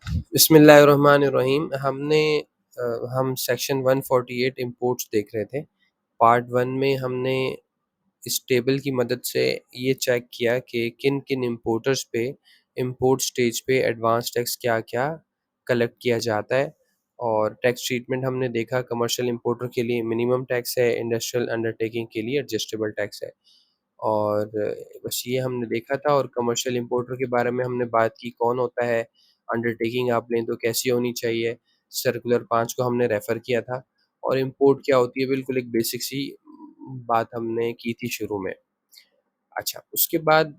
बिस्मिल्लाहिर्रहमानिर्रहीम। हम section 148 imports देख रहे थे। पार्ट 1 में हमने इस टेबल की मदद से ये चेक किया कि किन-किन इंपोर्टर्स पे इंपोर्ट स्टेज पे एडवांस टैक्स क्या-क्या कलेक्ट किया जाता है और टैक्स ट्रीटमेंट हमने देखा। कमर्शियल इंपोर्टर के लिए मिनिमम टैक्स है, इंडस्ट्रियल अंडरटेकिंग के लिए एडजस्टेबल टैक्स है और बस ये हमने देखा था। और कमर्शियल इंपोर्टर के बारे में हमने बात की, कौन होता है, अंडरटेकिंग आप लें तो कैसी होनी चाहिए, सर्कुलर 5 को हमने रेफ़र किया था और इंपोर्ट क्या होती है, बिल्कुल एक बेसिक सी बात हमने की थी शुरू में। अच्छा, उसके बाद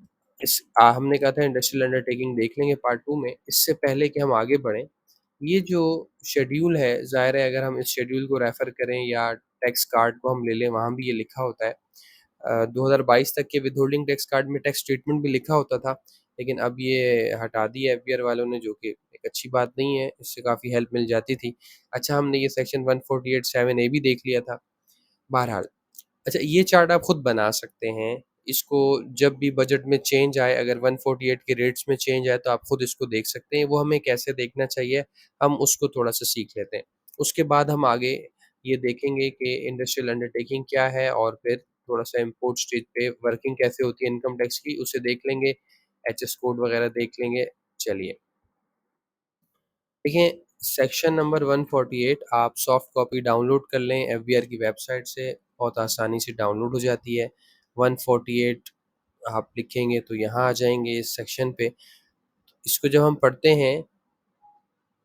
हमने कहा था इंडस्ट्रियल अंडरटेकिंग देख लेंगे पार्ट 2 में। इससे पहले कि हम आगे बढ़ें, ये जो शेड्यूल है, ज़ाहिर है अगर हम इस शेड्यूल को रेफ़र करें या टैक्स कार्ड को हम ले लें, वहाँ भी ये लिखा होता है। 2022 तक के विथहोल्डिंग टैक्स कार्ड में टैक्स ट्रीटमेंट भी लिखा होता था, लेकिन अब ये हटा दिया है एफबीआर वालों ने, जो कि एक अच्छी बात नहीं है, इससे काफ़ी हेल्प मिल जाती थी। अच्छा, हमने ये सेक्शन 148 7 ए भी देख लिया था। बहरहाल, अच्छा ये चार्ट आप खुद बना सकते हैं। इसको जब भी बजट में चेंज आए, अगर 148 के रेट्स में चेंज आए तो आप खुद इसको देख सकते हैं। वो हमें कैसे देखना चाहिए, हम उसको थोड़ा-सा सीख लेते हैं। उसके बाद हम आगे ये देखेंगे कि इंडस्ट्रियल अंडरटेकिंग क्या है और फिर थोड़ा-सा इम्पोर्ट स्टेज पे वर्किंग कैसे होती है इनकम टैक्स की, उसे देख लेंगे। एचएस कोड वगैरह देख लेंगे। चलिए, देखिए सेक्शन नंबर 148 आप सॉफ्ट कॉपी डाउनलोड कर लें एफबीआर की वेबसाइट से, बहुत आसानी से डाउनलोड हो जाती है। 148 आप लिखेंगे तो यहाँ आ जाएँगे इस सेक्शन पे। इसको जब हम पढ़ते हैं,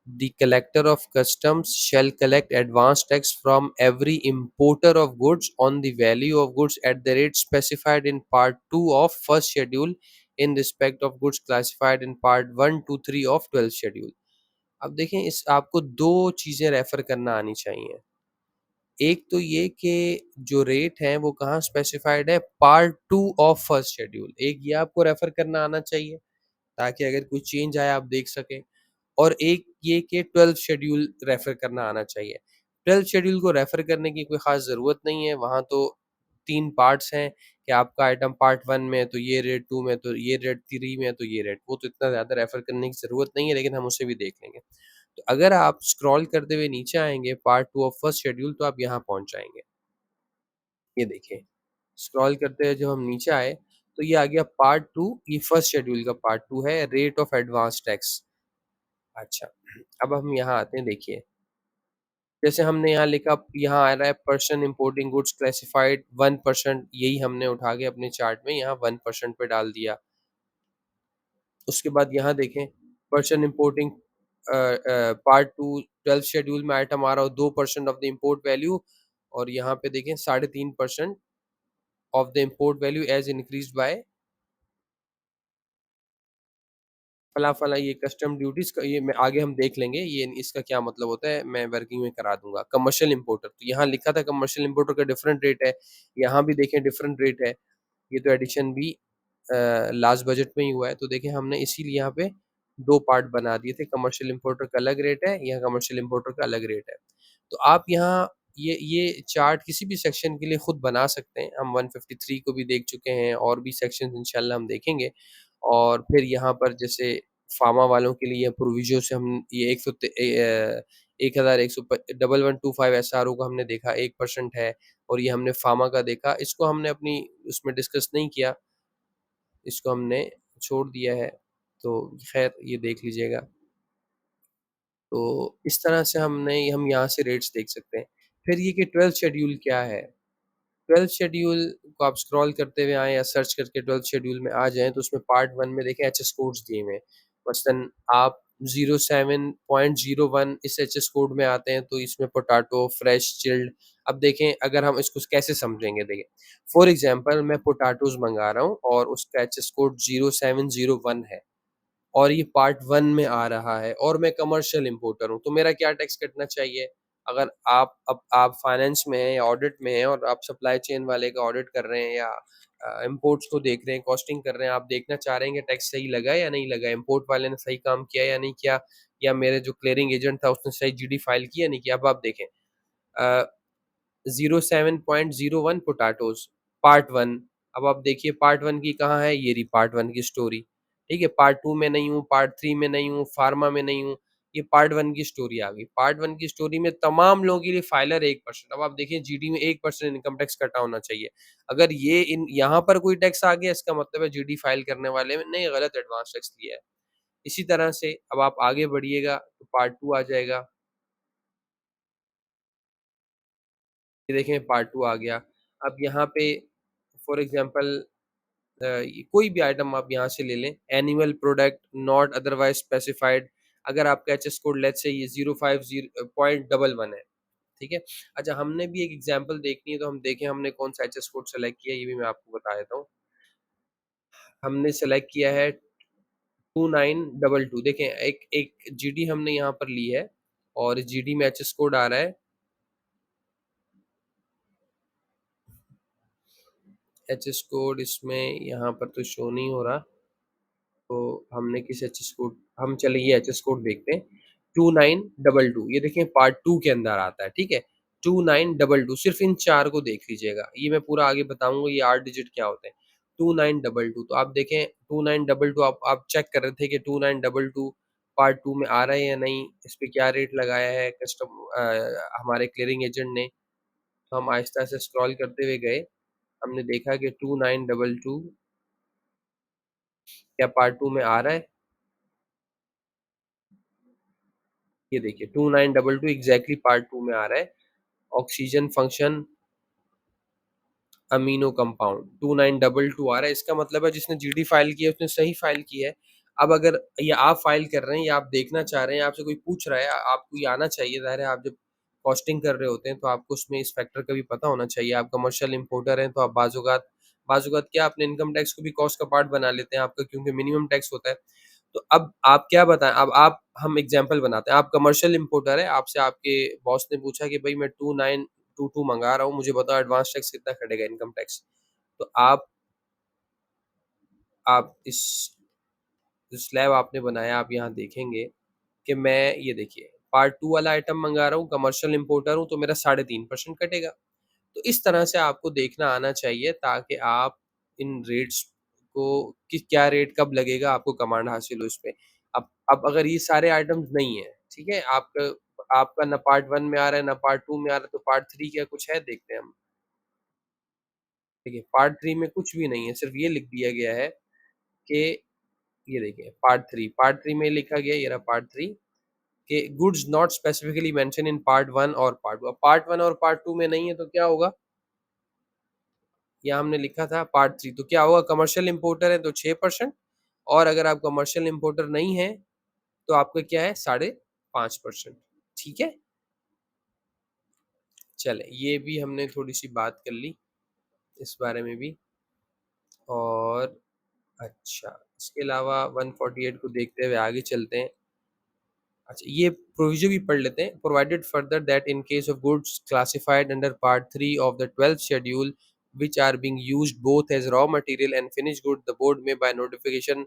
the collector of customs shall collect advance tax from every importer of goods on the value of goods at the rate specified in part 2 of first schedule in respect of goods classified in part 1 to 3 of 12th schedule. अब देखें, इस आपको 2 चीज़ें refer करना आनी चाहिए। एक तो ये कि जो रेट है वो कहाँ स्पेसिफाइड है, पार्ट 2 ऑफ फर्स्ट शेड्यूल। एक ये आपको रेफ़र करना आना चाहिए ताकि अगर कोई चेंज आया आप देख सकें। और एक ये कि 12th शेड्यूल रेफ़र करना आना चाहिए। 12th शेड्यूल को रेफ़र करने की कोई ख़ास ज़रूरत नहीं है, वहाँ तो 3 पार्ट्स हैं कि आपका आइटम पार्ट 1 में है तो ये रेट, 2 में तो ये रेट, 3 में है तो ये रेट। वो तो इतना ज़्यादा रेफ़र करने की ज़रूरत नहीं है, लेकिन हम उसे भी देख लेंगे। तो अगर आप स्क्रॉल करते हुए नीचे आएँगे पार्ट 2 ऑफ फर्स्ट शेड्यूल तो आप यहाँ पहुँच जाएँगे। ये देखिए, स्क्रॉल करते हुए जब हम नीचे आए तो ये आ गया पार्ट 2, ये फर्स्ट शेड्यूल का पार्ट 2 है, रेट ऑफ एडवांस टैक्स। अच्छा, अब हम यहाँ आते हैं, देखिए, जैसे हमने यहाँ लिखा, यहाँ आ रहा है पर्सन इम्पोर्टिंग गुड्स क्लासिफाइड 1%, यही हमने उठा के अपने चार्ट में यहाँ 1% पे डाल दिया। उसके बाद यहाँ देखें, person importing part 2 12th schedule में आइटम आ रहा हो 2% ऑफ द इम्पोर्ट वैल्यू, और यहाँ पे देखें 3.5% of the import value as increased by फला-फला, ये कस्टम ड्यूटीज़ का, ये मैं आगे हम देख लेंगे, ये इसका क्या मतलब होता है, मैं वर्किंग में करा दूँगा। कमर्शियल इंपोर्टर, तो यहाँ लिखा था कमर्शियल इंपोर्टर का डिफरेंट रेट है, यहाँ भी देखें डिफरेंट रेट है। ये तो एडिशन भी लास्ट बजट में ही हुआ है, तो देखिए हमने इसीलिए यहाँ पे 2 पार्ट बना दिए थे, कमर्शियल इंपोर्टर का अलग रेट है, यहाँ कमर्शियल इंपोर्टर का अलग रेट है। तो आप यहाँ ये चार्ट किसी भी सेक्शन के लिए खुद बना सकते हैं। हम 153 को भी देख चुके हैं और भी सेक्शंस इंशाल्लाह हम देखेंगे। और फिर यहाँ पर जैसे फार्मा वालों के लिए प्रोविज़ो से हम ये 1125 एसआरओ का हमने देखा 1% है, और ये हमने फार्मा का देखा। इसको हमने अपनी उसमें डिस्कस नहीं किया, इसको हमने छोड़ दिया है, तो ख़ैर ये देख लीजिएगा। तो इस तरह से हम यहाँ से रेट्स देख सकते हैं। फिर ये कि 12th शेड्यूल क्या है? 12th शेड्यूल को आप स्क्रॉल करते हुए आएँ या सर्च करके 12th शेड्यूल में आ जाएँ, तो उसमें पार्ट 1 में देखें एचएस कोड्स दिए हुए हैं। मसलन आप 07.01 इस एचएस कोड में आते हैं, तो इसमें पोटैटो, फ्रेश, चिल्ड। अब देखें, अगर हम इसको कैसे समझेंगे, देखिए, फॉर एग्ज़ाम्पल मैं पोटैटोज़ मँगा रहा हूँ और उसका एचएस कोड 0701 है और ये पार्ट 1 में आ रहा है और मैं कमर्शियल इंपोर्टर हूँ, तो मेरा क्या टैक्स कटना चाहिए? अगर आप फाइनेंस में हैं या ऑडिट में हैं और आप सप्लाई चेन वाले का ऑडिट कर रहे हैं या इम्पोर्ट्स को देख रहे हैं, कॉस्टिंग कर रहे हैं, आप देखना चाह रहे हैं कि टैक्स सही लगा है या नहीं लगा है, इम्पोर्ट वाले ने सही काम किया या नहीं किया, या मेरे जो क्लियरिंग एजेंट था उसने सही जीडी फाइल किया नहीं किया। अब आप देखें, अ, 07.01 पोटैटोज़, पार्ट 1। अब आप देखिए पार्ट 1 की कहाँ है, ये रही पार्ट 1 की स्टोरी। ठीक है? पार्ट 2 में नहीं हूँ, पार्ट 3 में नहीं हूँ, फार्मा में नहीं हूँ, ये पार्ट 1 की स्टोरी आ गई। पार्ट 1 की स्टोरी में तमाम लोगों के लिए फाइलर 1%। अब आप देखिए जीडी में 1% इनकम टैक्स कटा होना चाहिए। अगर ये इन यहाँ पर कोई टैक्स आ गया इसका मतलब है जीडी फाइल करने वाले ने गलत एडवांस टैक्स लिया है। इसी तरह से अब आप आगे बढ़िएगा तो पार्ट 2 आ जाएगा। ये देखें पार्ट 2 आ गया। अब यहाँ पे फॉर एग्ज़ाम्पल कोई भी आइटम आप यहाँ से ले लें, annual product not otherwise specified, अगर आपका एचएस कोड लेट्स से ये 050.11 है, ठीक है? अच्छा हमने भी एक एग्ज़ाम्पल देखनी है तो हम देखें हमने कौन-सा एचएस कोड सेलेक्ट किया है, ये भी मैं आपको बता देता हूँ। हमने सेलेक्ट किया है 2922 देखें एक एक जीडी हमने यहाँ पर ली है और जीडी में एचएस कोड आ रहा है, एचएस कोड इसमें यहाँ पर तो शो नहीं हो रहा। तो हमने किस एचएस कोड हम चलिए ये एचएस कोड देखते हैं 2922 ये देखें पार्ट 2 के अंदर आता है, ठीक है? 2922 सिर्फ़ इन 4 को देख लीजिएगा, ये मैं पूरा आगे बताऊँगा ये 8 डिजिट क्या होते हैं। 2922 तो आप देखें 2922 आप चेक कर रहे थे कि 2922 पार्ट 2 में आ रहा है या नहीं, इस पे क्या रेट लगाया है हमारे क्लीयरिंग एजेंट ने। तो हम आहिस्ता-आहिस्ता स्क्रॉल करते हुए गए, हमने देखा कि 2922 क्या पार्ट 2 में आ रहा है? ये देखिए 2922 एग्ज़ैक्टली पार्ट 2 में आ रहा है। ऑक्सीजन फंक्शन अमीनो कंपाउंड 2922 आ रहा है, इसका मतलब है जिसने जीडी फ़ाइल की है उसने सही फ़ाइल की है। अब अगर ये आप फ़ाइल कर रहे हैं या आप देखना चाह रहे हैं, आपसे कोई पूछ रहा है, आपको ये आना चाहिए, ज़ाहिर है आप जब कॉस्टिंग कर रहे होते हैं तो आपको उसमें इस फैक्टर का भी पता होना चाहिए। आप कमर्शियल इंपोर्टर हैं तो आप बाज़-औक़ात क्या अपने इनकम टैक्स को भी कॉस्ट का पार्ट बना लेते हैं आपका क्योंकि मिनिमम टैक्स होता है। तो अब आप क्या बताएँ अब आप हम एग्ज़ाम्पल बनाते हैं, आप कमर्शियल इंपोर्टर हैं, आपसे आपके बॉस ने पूछा कि भई मैं 2922 मँगा रहा हूँ, मुझे बताओ एडवांस टैक्स कितना कटेगा इनकम टैक्स? तो आप इस जो स्लैब आपने बनाया आप यहाँ देखेंगे कि मैं ये देखिए पार्ट 2 वाला आइटम मँगा रहा हूँ, कमर्शियल इंपोर्टर हूँ, तो मेरा 3.5% कटेगा। तो इस तरह से आपको देखना आना चाहिए ताकि आप इन रेट्स को कि क्या रेट कब लगेगा आपको कमांड हासिल हो इसपे। अब अगर ये सारे आइटम्स नहीं है, ठीक है? आपका आपका ना पार्ट 1 में आ रहा है, ना पार्ट 2 में आ रहा है, तो पार्ट 3 क्या कुछ है देखते हैं हम। देखिए पार्ट 3 में कुछ भी नहीं है, सिर्फ़ ये लिख दिया गया है कि ये देखिए पार्ट 3 में लिखा गया है, ये रहा पार्ट 3 कि goods not specifically mention in part 1 और पार्ट 2 अब पार्ट 1 और पार्ट 2 में नहीं है तो क्या होगा? यहाँ हमने लिखा था पार्ट 3 तो क्या होगा कमर्शियल इंपोर्टर है तो 6% और अगर आप कमर्शियल इंपोर्टर नहीं हैं, तो आपका क्या है 5.5% ठीक है? चलें ये भी हमने थोड़ी-सी बात कर ली इस बारे में भी और अच्छा, इसके अलावा 148 को देखते हुए आगे चलते हैं। अच्छा ये प्रोविज़न भी पढ़ लेते हैं। Provided further that in case of goods classified under part 3 of the 12th schedule which are being used both as raw material and finished good, the board may by notification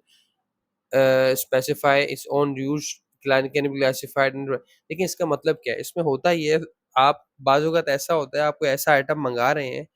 specify its own use can be classified under देखिए इसका मतलब क्या है? इसमें होता ये है आप बाज़-औक़ात ऐसा होता है आपको ऐसा आइटम मँगा रहे हैं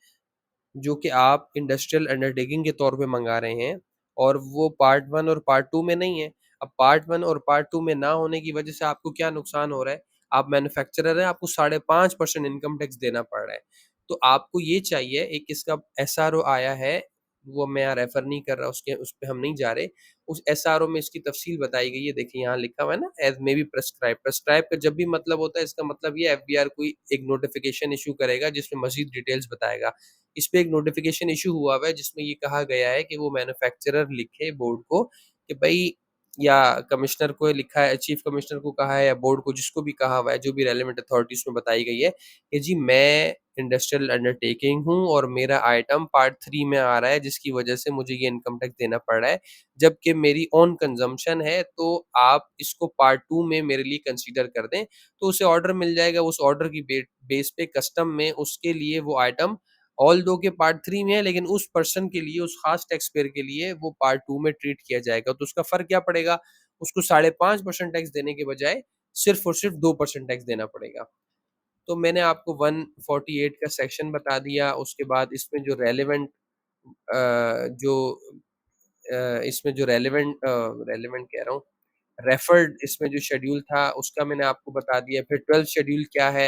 जो कि आप इंडस्ट्रियल अंडरटेकिंग के तौर पे मँगा रहे हैं और वो पार्ट 1 और पार्ट 2 में नहीं है। अब पार्ट 1 और पार्ट 2 में ना होने की वजह से आपको क्या नुकसान हो रहा है? आप मैन्युफैक्चरर हैं, आपको 5.5% इनकम टैक्स देना पड़ रहा है। तो आपको ये चाहिए एक इसका एसआरओ आया है, वो मैं यहाँ रेफ़र नहीं कर रहा उसके उस पे हम नहीं जा रहे। उस एसआरओ में इसकी तफ़सील बताई गई है, देखिए यहाँ लिखा हुआ है ना as may be prescribe. Prescribe का जब भी मतलब होता है इसका मतलब ये एफबीआर कोई एक नोटिफ़िकेशन इश्यू करेगा जिसमें मज़ीद डिटेल्स बताएगा। इस पे एक नोटिफ़िकेशन इश्यू हुआ हुआ है जिसमें ये कहा गया है कि वो मैन्युफैक्चरर लिखे बोर्ड को कि भई या कमिश्नर को लिखा है चीफ कमिश्नर को कहा है या बोर्ड को जिसको भी कहा हुआ है, जो भी रेलेवेंट अथॉरिटी उसमें बताई गई है कि जी मैं इंडस्ट्रियल अंडरटेकिंग हूँ और मेरा आइटम पार्ट 3 में आ रहा है जिसकी वजह से मुझे ये इनकम टैक्स देना पड़ रहा है। जबकि मेरी ओन कंज़म्पशन है तो आप इसको पार्ट 2 में मेरे लिए कंसीडर कर दें। तो उसे ऑर्डर मिल जाएगा, उस ऑर्डर की बेस पे कस्टम में उसके लिए वो आइटम ऑल्दो के पार्ट 3 में है लेकिन उस पर्सन के लिए, उस ख़ास टैक्स पेयर के लिए वो पार्ट 2 में ट्रीट किया जाएगा। तो उसका फ़र्क क्या पड़ेगा? उसको 5.5% टैक्स देने के बजाय सिर्फ़ और सिर्फ़ 2% टैक्स देना पड़ेगा। तो मैंने आपको 148 का सेक्शन बता दिया, उसके बाद इसमें जो रेलेवेंट जो इसमें जो रेलेवेंट कह रहा हूँ, रेफर्ड इसमें जो शेड्यूल था उसका मैंने आपको बता दिया। फिर 12th शेड्यूल क्या है,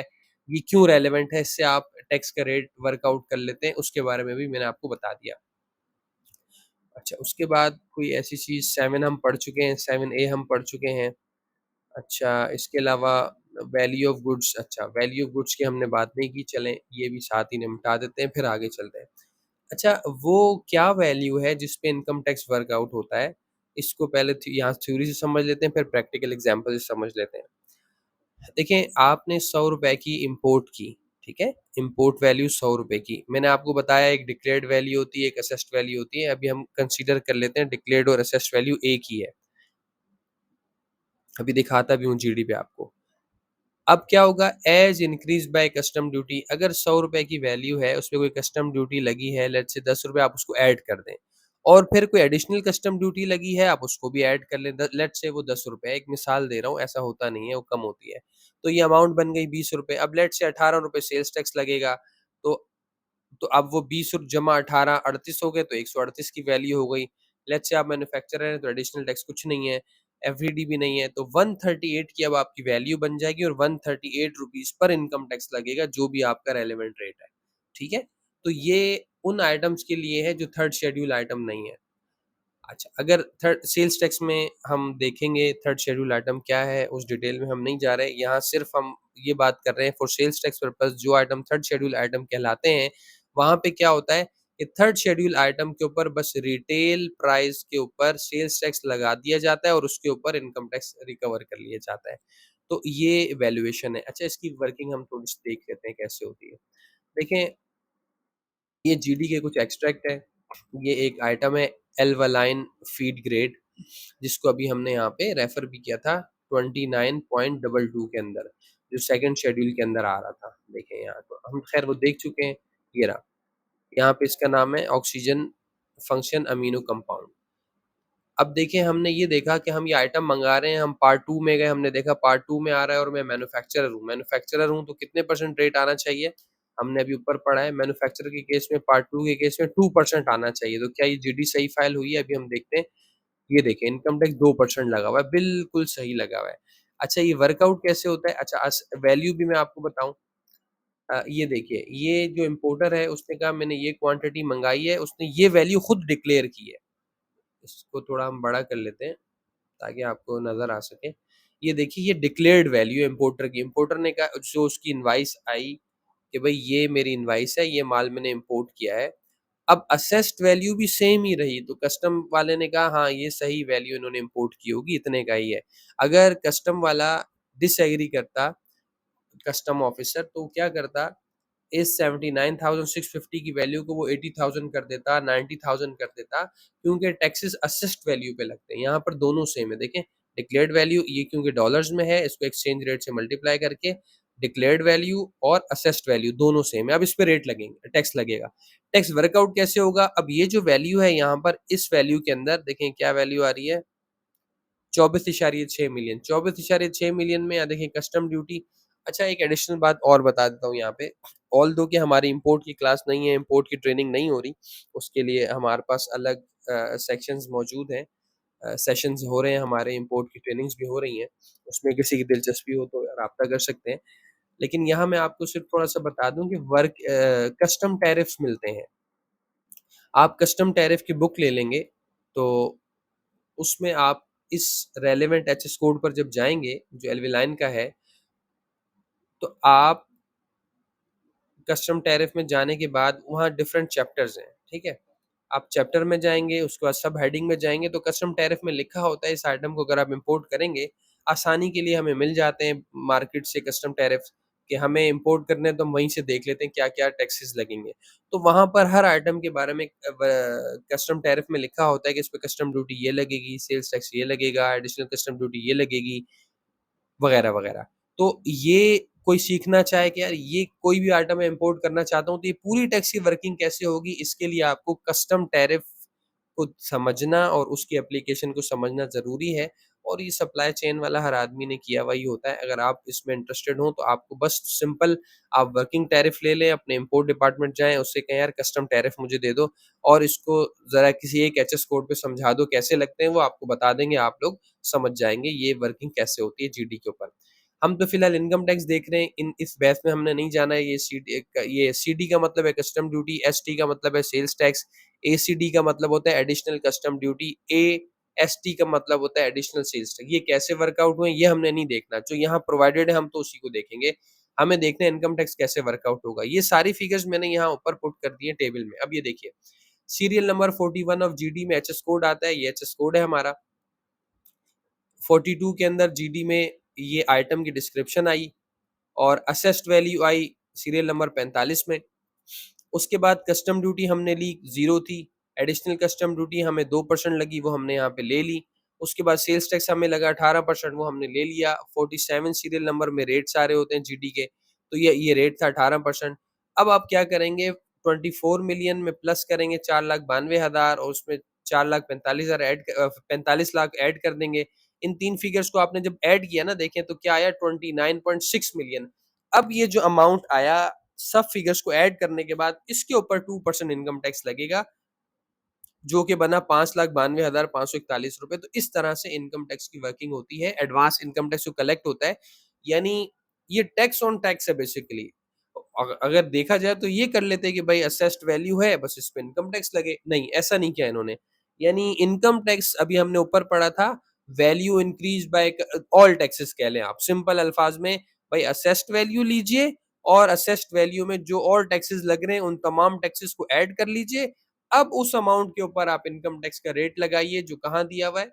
ये क्यों रेलेवेंट है, इससे आप टैक्स का रेट वर्कआउट कर लेते हैं, उसके बारे में भी मैंने आपको बता दिया। अच्छा, उसके बाद कोई ऐसी चीज़ 7 हम पढ़ चुके हैं, 7A हम पढ़ चुके हैं। अच्छा, इसके अलावा वैल्यू ऑफ गुड्स, अच्छा वैल्यू ऑफ गुड्स की हमने बात नहीं की, चलें ये भी साथ ही निपटा देते हैं, फिर आगे चलते हैं। अच्छा, वो क्या वैल्यू है जिस पे इनकम टैक्स वर्कआउट होता है? इसको पहले यहाँ थ्योरी से समझ लेते हैं, फिर प्रैक्टिकल एग्ज़ाम्पल से समझ लेते हैं। देखें, आपने ₹100 की इम्पोर्ट की, ठीक है? इम्पोर्ट वैल्यू ₹100 की। मैंने आपको बताया एक डिक्लेयर्ड वैल्यू होती है, एक असेस्ड वैल्यू होती है। अभी हम कंसीडर कर लेते हैं डिक्लेयर्ड और असेस्ड वैल्यू एक ही है। अभी दिखाता भी हूँ जीडी पे आपको। अब क्या होगा, as increase by custom duty, अगर ₹100 की वैल्यू है, उसपे कोई कस्टम ड्यूटी लगी है, लेट्स से ₹10 आप उसको ऐड कर दें, और फिर कोई एडिशनल कस्टम ड्यूटी लगी है, आप उसको भी ऐड कर लें। लेट्स से वो ₹10, एक मिसाल दे रहा हूँ, ऐसा होता नहीं है, वो कम होती है। तो ये अमाउंट बन गई ₹20। अब लेट्स से ₹18 सेल्स टैक्स लगेगा, तो अब वो 20 जमा 18 38 हो गए, तो 138 की वैल्यू हो गई। लेट्स से आप मैन्युफैक्चरर हैं, तो एडिशनल टैक्स कुछ नहीं है, एफईडी भी नहीं है, तो 138 की अब आपकी वैल्यू बन जाएगी और ₹138 पर इनकम टैक्स लगेगा, जो भी आपका रेलेवेंट रेट है। ठीक है? तो ये उन आइटम्स के लिए है जो थर्ड शेड्यूल आइटम नहीं है। अच्छा, अगर थर्ड सेल्स टैक्स में हम देखेंगे थर्ड शेड्यूल आइटम क्या है, उस डिटेल में हम नहीं जा रहे। यहाँ सिर्फ हम ये बात कर रहे हैं फॉर सेल्स टैक्स पर्पस जो आइटम थर्ड शेड्यूल आइटम कहलाते हैं, वहाँ पे क्या होता है कि थर्ड शेड्यूल आइटम के ऊपर बस रिटेल प्राइस के ऊपर सेल्स टैक्स लगा दिया जाता है और उसके ऊपर इनकम टैक्स रिकवर कर लिया जाता है। तो ये वैल्यूएशन है। अच्छा, इसकी वर्किंग हम थोड़ी-सी देख लेते हैं कैसे होती है। देखें, ये जीडी के कुछ एक्सट्रैक्ट है। ये एक आइटम है एल्वलाइन फीड ग्रेड, जिसको अभी हमने यहाँ पे रेफर भी किया था 29.22 के अंदर, जो सेकंड शेड्यूल के अंदर आ रहा था। देखें यहाँ तो हम खैर वो देख चुके हैं। ये रहा, यहाँ पे इसका नाम है ऑक्सीजन फंक्शन अमीनो कंपाउंड। अब देखिए, हमने ये देखा कि हम ये आइटम मंगा रहे हैं, हम पार्ट 2 में गए, हमने देखा पार्ट 2 में आ रहा है और मैं मैन्युफैक्चरर हूँ तो कितने परसेंट रेट आना चाहिए? हमने अभी ऊपर पढ़ा है मैन्युफैक्चरर के केस में, पार्ट 2 के केस में 2% आना चाहिए। तो क्या ये जीडी सही फाइल हुई है? अभी हम देखते हैं। ये देखिए, इनकम टैक्स 2% लगा हुआ है, बिल्कुल सही लगा हुआ है। अच्छा, ये वर्कआउट कैसे होता है? अच्छा, वैल्यू भी मैं आपको बताऊँ। ये देखिए, ये जो इम्पोर्टर है उसने कहा मैंने ये क्वांटिटी मंगाई है, उसने ये वैल्यू खुद डिक्लेयर की है। इसको थोड़ा हम बड़ा कर लेते हैं ताकि आपको नज़र आ सके। ये देखिए, ये डिक्लेयर्ड वैल्यू है इम्पोर्टर की। इम्पोर्टर ने कहा, जो उसकी इनवॉइस आई कि भई ये मेरी इनवॉइस है, ये माल मैंने इम्पोर्ट किया है। अब असेस्ड वैल्यू भी सेम ही रही, तो कस्टम वाले ने कहा हाँ, ये सही वैल्यू इन्होंने इम्पोर्ट की होगी, इतने का ही है। अगर कस्टम वाला डिसएग्री करता, कस्टम ऑफिसर, तो क्या करता, इस 79,650 की वैल्यू को वो 80,000 कर देता, 90,000 कर देता, क्योंकि टैक्सेस असेस्ड वैल्यू पे लगते हैं। यहाँ पर दोनों सेम है। देखें, डिक्लेयर्ड वैल्यू ये क्योंकि डॉलर्स में है, इसको एक्सचेंज रेट से मल्टीप्लाई करके डिक्लेयर्ड वैल्यू और असेस्ड वैल्यू दोनों सेम है। अब इस पे रेट लगेंगे, टैक्स लगेगा। टैक्स वर्कआउट कैसे होगा? अब ये जो वैल्यू है यहाँ पर, इस वैल्यू के अंदर देखें क्या वैल्यू आ रही है, 24.6 मिलियन। 24.6 मिलियन में यहाँ देखिए कस्टम ड्यूटी। अच्छा, एक एडिशनल बात और बता देता हूँ यहाँ पे। ऑल्दो कि हमारी इम्पोर्ट की क्लास नहीं है, इम्पोर्ट की ट्रेनिंग नहीं हो रही, उसके लिए हमारे पास अलग सेक्शंस मौजूद हैं। सेशंस हो रहे हैं हमारे, इम्पोर्ट की ट्रेनिंग्स भी हो रही हैं। उसमें किसी की दिलचस्पी हो तो राब्ता कर सकते हैं। लेकिन यहाँ मैं आपको सिर्फ थोड़ा-सा बता दूँ कि कस्टम टैरिफ्स मिलते हैं। आप कस्टम टैरिफ की बुक ले लेंगे, तो उसमें आप इस रेलेवेंट एचएस कोड पर जब जाएँगे, जो एल्विलाइन का है, तो आप कस्टम टैरिफ में जाने के बाद वहाँ डिफरेंट चैप्टर्स हैं, ठीक है? आप चैप्टर में जाएँगे, उसके बाद सब हेडिंग में जाएँगे, तो कस्टम टैरिफ में लिखा होता है इस आइटम को अगर आप इम्पोर्ट करेंगे, आसानी के लिए हमें मिल जाते हैं मार्केट से कस्टम टैरिफ्स, कि हमें इम्पोर्ट करने हैं तो हम वहीं से देख लेते हैं क्या-क्या टैक्सेस लगेंगे। तो वहाँ पर हर आइटम के बारे में कस्टम टैरिफ में लिखा होता है कि इस पे कस्टम ड्यूटी ये लगेगी, सेल्स टैक्स ये लगेगा, एडिशनल कस्टम ड्यूटी ये लगेगी, वगैरह-वगैरह। तो ये कोई सीखना चाहे कि यार ये कोई भी आइटम मैं इम्पोर्ट करना चाहता हूँ, तो ये पूरी टैक्स की वर्किंग कैसे होगी, इसके लिए आपको कस्टम टैरिफ को समझना और उसकी एप्लीकेशन को समझना ज़रूरी है। और ये सप्लाई चेन वाला हर आदमी ने किया हुआ ही होता है। अगर आप इसमें इंटरेस्टेड हो तो आपको बस सिंपल आप वर्किंग टैरिफ ले लें, अपने इम्पोर्ट डिपार्टमेंट जाएँ, उससे कहें यार कस्टम टैरिफ मुझे दे दो और इसको ज़रा किसी एक एचएस कोड पे समझा दो कैसे लगते हैं, वो आपको बता देंगे, आप लोग समझ जाएँगे ये वर्किंग कैसे होती है जीडी के ऊपर। हम तो फिलहाल इनकम टैक्स देख रहे हैं, इन इस बहस में हमने नहीं जाना है। ये सीडी का मतलब है कस्टम ड्यूटी, एसटी का मतलब है सेल्स टैक्स, एसीडी का मतलब होता है एडिशनल कस्टम ड्यूटी, एएसटी का मतलब होता है एडिशनल सेल्स टैक्स। ये कैसे वर्कआउट हुए ये हमने नहीं देखना, जो यहाँ प्रोवाइडेड है हम तो उसी को देखेंगे। हमें देखना है इनकम टैक्स कैसे वर्कआउट होगा। ये सारी फिगर्स मैंने यहाँ ऊपर पुट कर दी है टेबल में। अब ये देखिए, सीरियल नंबर 41 ऑफ जीडी में एचएस कोड आता है, ये एचएस कोड है हमारा। 42 के अंदर जीडी में ये आइटम की डिस्क्रिप्शन आई और असेस्ड वैल्यू आई सीरियल नंबर 45 में। उसके बाद कस्टम ड्यूटी हमने ली 0 थी, एडिशनल कस्टम ड्यूटी हमें 2% लगी, वो हमने यहाँ पे ले ली। उसके बाद सेल्स टैक्स हमें लगा 18%, वो हमने ले लिया। 47 सीरियल नंबर में रेट सारे होते हैं जीडी के, तो ये रेट था 18%। अब आप क्या करेंगे, 24 मिलियन में प्लस करेंगे 4,92,000 और उसमें 4,45,000 45 लाख ऐड कर देंगे। इन तीन फिगर्स को आपने जब ऐड किया ना, देखें तो क्या आया, 29.6 मिलियन। अब ये जो अमाउंट आया, सब फिगर्स को ऐड करने के बाद इसके ऊपर 2% इनकम टैक्स लगेगा, जो कि बना 5,92,541 रुपए। तो इस तरह से इनकम टैक्स की वर्किंग होती है। एडवांस इनकम टैक्स जो कलेक्ट होता है, यानी ये टैक्स ऑन टैक्स है बेसिकली। अगर देखा जाए तो ये कर लेते हैं कि भाई असेस्ड वैल्यू है, बस इस पे इनकम टैक्स लगे। नहीं, ऐसा नहीं किया इन्होंने। यानी इनकम टैक्स अभी हमने ऊपर पढ़ा था, value increase by all taxes कह लें आप सिंपल अल्फाज में। भाई असेस्ड वैल्यू लीजिए और असेस्ड वैल्यू में जो और टैक्सेस लग रहे हैं उन तमाम टैक्सेस को ऐड कर लीजिए। अब उस अमाउंट के ऊपर आप इनकम टैक्स का रेट लगाइए, जो कहाँ दिया हुआ है,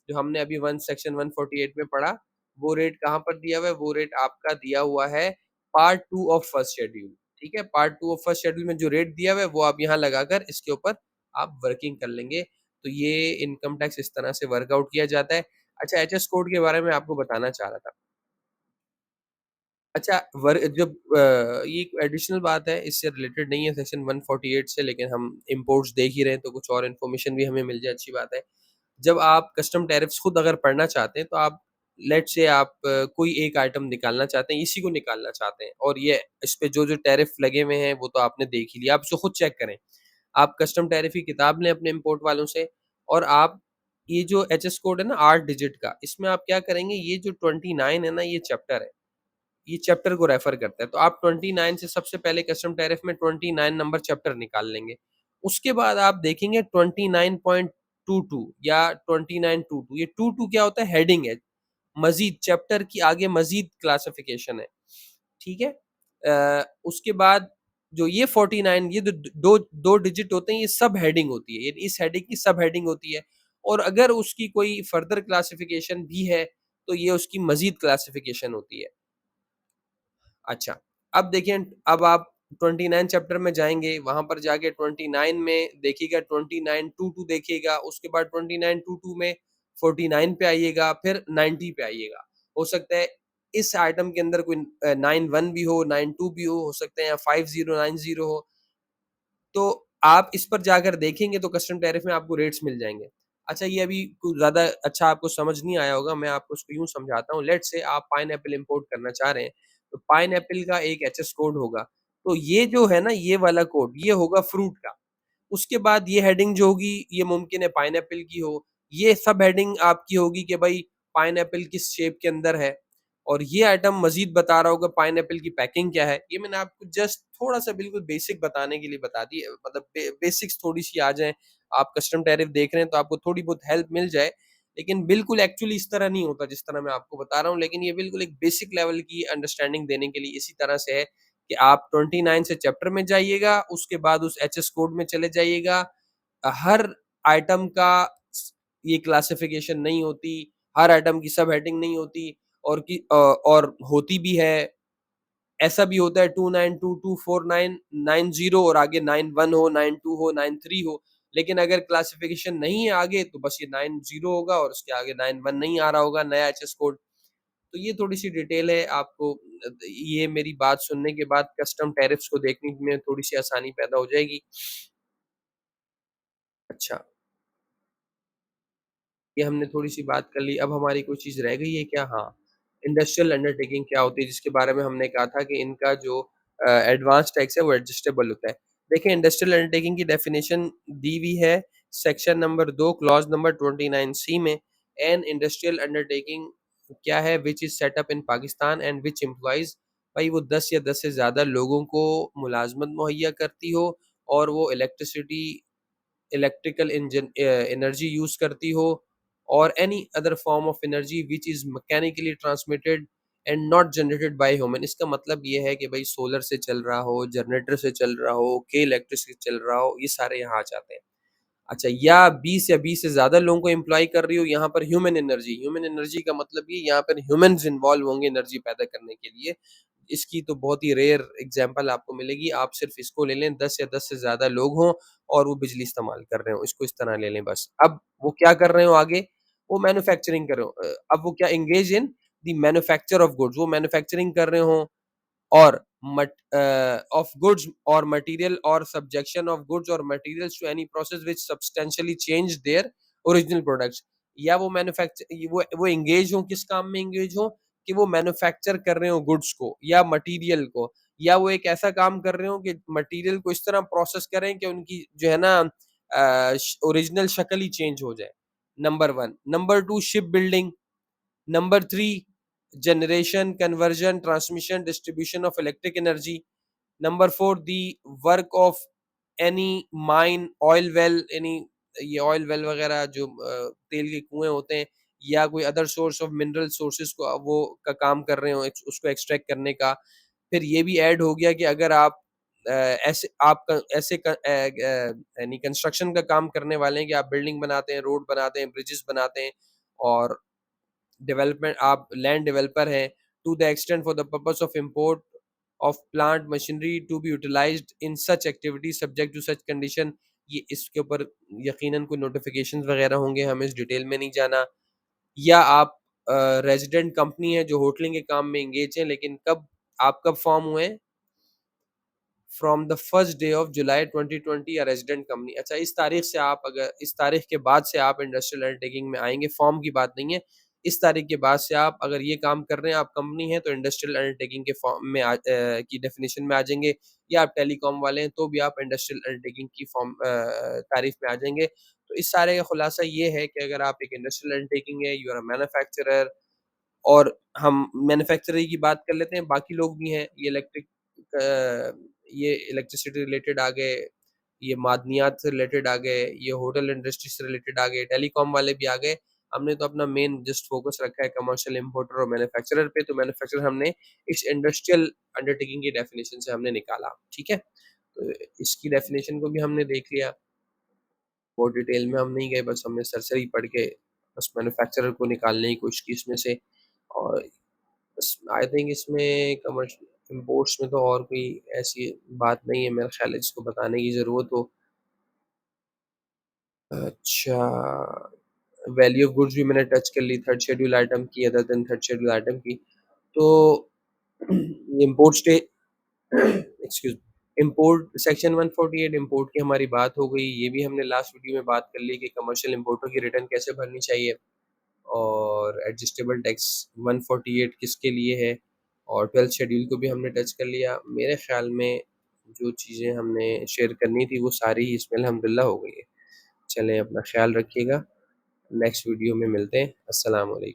जो हमने अभी वन सेक्शन 148 में पढ़ा। वो रेट कहाँ पर दिया हुआ है, वो रेट आपका दिया हुआ है पार्ट 2 ऑफ फर्स्ट शेड्यूल। ठीक है, पार्ट 2 ऑफ फर्स्ट शेड्यूल में जो रेट दिया हुआ है वो आप यहाँ लगाकर इसके ऊपर आप वर्किंग कर लेंगे। तो ये इनकम टैक्स इस तरह से वर्कआउट किया जाता है। अच्छा, एचएस कोड के बारे में आपको बताना चाह रहा था। अच्छा, जब ये एक एडिशनल बात है, इससे रिलेटेड नहीं है सेक्शन 148 से, लेकिन हम इंपोर्ट्स देख ही रहे हैं तो कुछ और इन्फॉर्मेशन भी हमें मिल जाए, अच्छी बात है। जब आप कस्टम टैरिफ्स खुद अगर पढ़ना चाहते हैं तो आप लेट्स से आप कोई एक आइटम निकालना चाहते हैं, इसी को निकालना चाहते हैं और ये इस पे जो-जो टैरिफ लगे हुए हैं वो तो आपने देख ही लिया, आप इसको खुद चेक करें। आप कस्टम टैरिफ की किताब लें अपने इम्पोर्ट वालों से और आप ये जो एचएस कोड है ना 8 डिजिट का, इसमें आप क्या करेंगे, ये जो 29 है ना, ये चैप्टर है। ये चैप्टर को रेफर करता है। तो आप 29 से सबसे पहले कस्टम टैरिफ में 29 नंबर चैप्टर निकाल लेंगे। उसके बाद आप देखेंगे 29.22 या 2922, ये 22 क्या होता है, हेडिंग है। मज़ीद चैप्टर की आगे मज़ीद क्लासिफिकेशन है। ठीक है? उसके बाद जो ये 49, ये जो दो दो डिजिट होते हैं, ये सब हेडिंग होती है। ये इस हेडिंग की सब हेडिंग होती है और अगर उसकी कोई फर्दर क्लासिफिकेशन भी है, तो ये उसकी मज़ीद क्लासिफिकेशन होती है। अच्छा, अब देखिए, अब आप 29 चैप्टर में जाएँगे, वहाँ पर जाके 29 में देखिएगा, 2922 देखिएगा, उसके बाद 2922 में 49 पे आइएगा, फिर 90 पे आइएगा। हो सकता है इस आइटम के अंदर कोई 91 भी हो, 92 भी हो सकता है या 5090 हो। तो आप इस पर जाकर देखेंगे तो कस्टम टैरिफ में आपको रेट्स मिल जाएँगे। अच्छा, ये अभी कुछ ज़्यादा अच्छा आपको समझ नहीं आया होगा, मैं आपको इसको यूँ समझाता हूँ। लेट्स से आप पाइनएप्पल इम्पोर्ट करना चाह रहे हैं, तो पाइनएप्पल का एक एचएस कोड होगा। तो ये जो है ना, ये वाला कोड, ये होगा फ्रूट का। उसके बाद ये हेडिंग जो होगी, ये मुमकिन है पाइनएप्पल की हो। ये सब हेडिंग आपकी होगी कि भाई पाइनएप्पल किस शेप के अंदर है और ये आइटम मज़ीद बता रहा होगा पाइनएप्पल की पैकिंग क्या है। ये मैंने आपको जस्ट थोड़ा-सा बिल्कुल बेसिक बताने के लिए बता दी है, मतलब बेसिक्स थोड़ी-सी आ जाएँ। आप कस्टम टैरिफ देख रहे हैं तो आपको थोड़ी बहुत हेल्प मिल जाए। लेकिन बिल्कुल एक्चुअली इस तरह नहीं होता जिस तरह मैं आपको बता रहा हूँ, लेकिन ये बिल्कुल एक बेसिक लेवल की अंडरस्टैंडिंग देने के लिए इसी तरह से है कि आप 29 से चैप्टर में जाइएगा, उसके बाद उस एचएस कोड में चले जाइएगा। हर आइटम का ये क्लासिफिकेशन नहीं होती, हर आइटम की सब हेडिंग नहीं होती और होती भी है। ऐसा भी होता है 29224990 और आगे 91 हो, 92 हो, 93 हो। लेकिन अगर क्लासिफिकेशन नहीं है आगे तो बस ये 90 होगा और उसके आगे 91 नहीं आ रहा होगा नया एचएस कोड। तो ये थोड़ी-सी डिटेल है आपको, ये मेरी बात सुनने के बाद कस्टम टैरिफ्स को देखने में थोड़ी-सी आसानी पैदा हो जाएगी। अच्छा। ये हमने थोड़ी-सी बात कर ली, अब हमारी कोई चीज़ रह गई है क्या? हाँ, इंडस्ट्रियल अंडरटेकिंग क्या होती है जिसके बारे में हमने कहा था कि इनका जो एडवांस टैक्स है वो एडजस्टेबल होता है। देखिए इंडस्ट्रियल अंडरटेकिंग की डेफिनिशन दी हुई है सेक्शन नंबर 2 क्लॉज़ नंबर 29 सी में। एन इंडस्ट्रियल अंडरटेकिंग क्या है which is set up in Pakistan and which employees भाई वो 10 या 10 से ज़्यादा लोगों को मुलाज़मत मुहैया करती हो और वो इलेक्ट्रिकल एनर्जी यूज़ करती हो और any other form of energy which is mechanically transmitted and not generated by human. इसका मतलब ये है कि भाई सोलर से चल रहा हो, जनरेटर से चल रहा हो, के इलेक्ट्रिक से चल रहा हो, ये सारे यहाँ आ जाते हैं। अच्छा या 20 या 20 से ज़्यादा लोगों को एम्प्लॉय कर रही हो यहाँ पर ह्यूमन एनर्जी का मतलब ये यहाँ पर ह्यूमन्स इन्वॉल्व होंगे एनर्जी पैदा करने के लिए। इसकी तो बहुत ही रेयर एग्ज़ाम्पल आपको मिलेगी, आप सिर्फ़ इसको ले लें 10 या 10 से ज़्यादा लोग हों और वो बिजली इस्तेमाल कर रहे हों, इसको इस तरह ले लें बस। अब वो क्या कर रहे हो आगे? वो मैन्युफैक्चरिंग कर रहे हो अब वो क्या engage in the manufacture of goods वो मैन्युफैक्चरिंग कर रहे हों or of goods or material or subjection of goods or materials to any process which substantially change their original products या वो मैन्युफैक्चर वो एंगेज हो किस काम में एंगेज हो कि वो मैन्युफैक्चर कर रहे हो गुड्स को या मटेरियल को या वो एक ऐसा काम कर रहे हो कि मटेरियल को इस तरह प्रोसेस करें कि उनकी जो है ना ओरिजिनल शक्ल ही चेंज हो जाए number one number two ship building Number three, generation, conversion, transmission, distribution of electric energy. Number four, the work of any mine, oil well, any ये ऑयल वेल वगैरह जो तेल के कुएं होते हैं या कोई other source of mineral sources को वो का काम कर रहे हो उसको एक्सट्रैक्ट करने का फिर ये भी ऐड हो गया कि अगर आप ऐसे आप यानी कंस्ट्रक्शन का काम करने वाले हैं कि आप बिल्डिंग बनाते हैं रोड बनाते हैं ब्रिजेस बनाते हैं और डेवलपमेंट आप लैंड डेवलपर हैं to the extent for the purpose of import of plant machinery to be utilised in such activity subject to such condition ये इसके ऊपर यकीनन कोई नोटिफिकेशंस वगैरह होंगे हमें इस डिटेल में नहीं जाना या आप रेजिडेंट कंपनी है जो होटलिंग के काम में एंगेज है लेकिन आप कब फॉर्म हुए from the first day of July 2020 या रेजिडेंट कंपनी अच्छा इस तारीख से आप अगर इस तारीख के बाद से आप इंडस्ट्रियल अंडरटेकिंग में आएंगे फॉर्म की बात नहीं है इस तारीख के बाद से आप अगर ये काम कर रहे हैं आप कंपनी है तो इंडस्ट्रियल अंडरटेकिंग के फॉर्म में की डेफिनेशन में आ जाएंगे या आप टेलीकॉम वाले हैं तो भी आप इंडस्ट्रियल अंडरटेकिंग की फॉर्म तारीफ में आ जाएंगे तो इस सारे का खुलासा ये है कि अगर आप एक इंडस्ट्रियल अंडरटेकिंग है यू आर अ मैन्युफैक्चरर और हम मैन्युफैक्चरिंग की बात कर लेते हैं, बाकी लोग भी हैं, ये इलेक्ट्रिसिटी रिलेटेड आ गए, ये मादनियात से रिलेटेड आ गए, ये होटल इंडस्ट्री से रिलेटेड आ गए, टेलीकॉम वाले भी आ गए। हमने तो अपना मेन जस्ट फ़ोकस रखा है कमर्शियल इम्पोर्टर और मैन्युफैक्चरर पे, तो मैन्युफैक्चरर हमने इस इंडस्ट्रियल अंडरटेकिंग की डेफिनिशन से हमने निकाला, ठीक है? तो इसकी डेफिनिशन को भी हमने देख लिया, बहुत डिटेल में हम नहीं गए, बस हमने सरसरी पढ़ के बस मैन्युफैक्चरर को निकालने की कोशिश की इसमें से और बस आई थिंक इसमें कमर्शियल इम्पोर्ट्स में तो और कोई ऐसी बात नहीं है मेरा ख्याल है जिसको बताने की ज़रूरत हो। अच्छा, वैल्यू ऑफ गुड्स भी मैंने टच कर ली थर्ड शेड्यूल आइटम की other than third schedule item की। तो import stay excuse import section 148 import की हमारी बात हो गई, ये भी हमने लास्ट वीडियो में बात कर ली कि कमर्शियल इम्पोर्टर की रिटर्न कैसे भरनी चाहिए। और एडजस्टेबल टैक्स 148 किसके लिए है और 12th शेड्यूल को भी हमने टच कर लिया। मेरे ख़्याल में जो चीज़ें हमने शेयर करनी थी वो सारी ही इसमें अल्हम्दुलिल्लाह हो गई है। चलें अपना ख़्याल रखिएगा, नेक्स्ट वीडियो में मिलते हैं। अस्सलाम वालेकुम।